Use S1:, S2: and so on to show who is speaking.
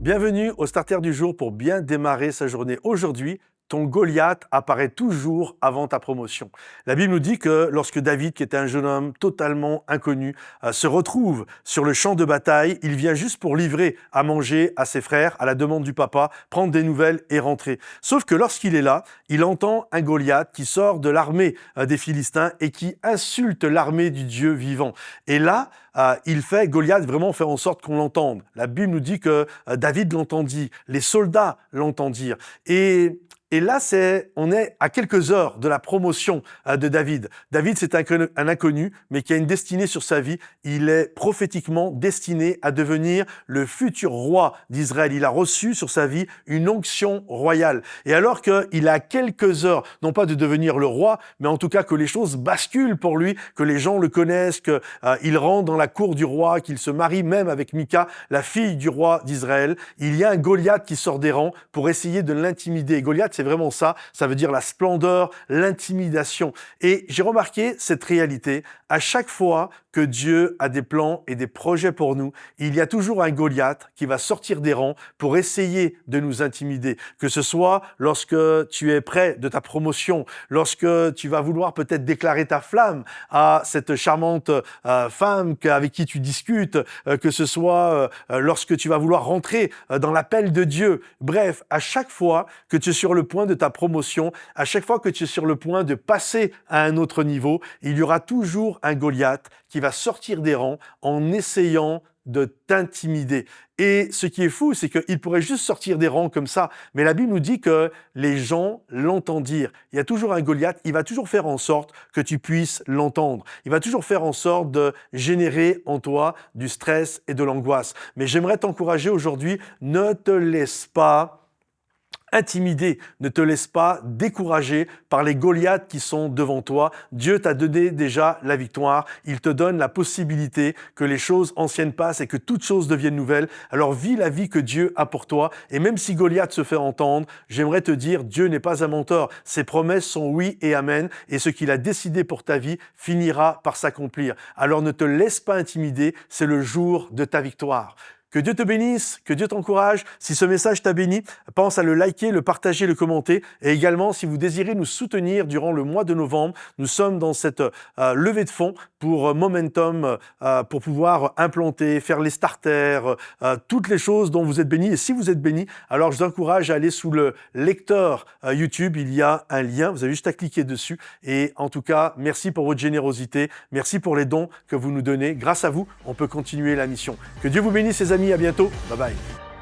S1: Bienvenue au Starter du jour pour bien démarrer sa journée. Aujourd'hui, ton Goliath apparaît toujours avant ta promotion. La Bible nous dit que lorsque David, qui était un jeune homme totalement inconnu, se retrouve sur le champ de bataille, il vient juste pour livrer à manger à ses frères, à la demande du papa, prendre des nouvelles et rentrer. Sauf que lorsqu'il est là, il entend un Goliath qui sort de l'armée des Philistins et qui insulte l'armée du Dieu vivant. Et là, Goliath vraiment fait en sorte qu'on l'entende. La Bible nous dit que David l'entendit, les soldats l'entendirent. Et là, on est à quelques heures de la promotion de David. David, c'est un inconnu, mais qui a une destinée sur sa vie. Il est prophétiquement destiné à devenir le futur roi d'Israël. Il a reçu sur sa vie une onction royale. Et alors qu'il a quelques heures, non pas de devenir le roi, mais en tout cas que les choses basculent pour lui, que les gens le connaissent, qu'il rentre dans la cour du roi, qu'il se marie même avec Mika, la fille du roi d'Israël, il y a un Goliath qui sort des rangs pour essayer de l'intimider. Goliath, c'est vraiment ça veut dire la splendeur, l'intimidation. Et j'ai remarqué cette réalité, à chaque fois que Dieu a des plans et des projets pour nous, il y a toujours un Goliath qui va sortir des rangs pour essayer de nous intimider. Que ce soit lorsque tu es près de ta promotion, lorsque tu vas vouloir peut-être déclarer ta flamme à cette charmante femme avec qui tu discutes, que ce soit lorsque tu vas vouloir rentrer dans l'appel de Dieu. Bref, à chaque fois que tu es sur le point de ta promotion, à chaque fois que tu es sur le point de passer à un autre niveau, il y aura toujours un Goliath qui va sortir des rangs en essayant de t'intimider. Et ce qui est fou, c'est qu'il pourrait juste sortir des rangs comme ça. Mais la Bible nous dit que les gens l'entendirent. Il y a toujours un Goliath, il va toujours faire en sorte que tu puisses l'entendre. Il va toujours faire en sorte de générer en toi du stress et de l'angoisse. Mais j'aimerais t'encourager aujourd'hui, ne te laisse pas intimider, ne te laisse pas décourager par les Goliaths qui sont devant toi. Dieu t'a donné déjà la victoire. Il te donne la possibilité que les choses anciennes passent et que toutes choses deviennent nouvelles. Alors vis la vie que Dieu a pour toi. Et même si Goliath se fait entendre, j'aimerais te dire, Dieu n'est pas un menteur. Ses promesses sont oui et amen. Et ce qu'il a décidé pour ta vie finira par s'accomplir. Alors ne te laisse pas intimider. C'est le jour de ta victoire. Que Dieu te bénisse, que Dieu t'encourage. Si ce message t'a béni, pense à le liker, le partager, le commenter. Et également, si vous désirez nous soutenir durant le mois de novembre, nous sommes dans cette levée de fonds pour Momentum, pour pouvoir implanter, faire les starters, toutes les choses dont vous êtes bénis. Et si vous êtes bénis, alors je vous encourage à aller sous le lecteur YouTube. Il y a un lien, vous avez juste à cliquer dessus. Et en tout cas, merci pour votre générosité. Merci pour les dons que vous nous donnez. Grâce à vous, on peut continuer la mission. Que Dieu vous bénisse, les amis. À bientôt. Bye bye.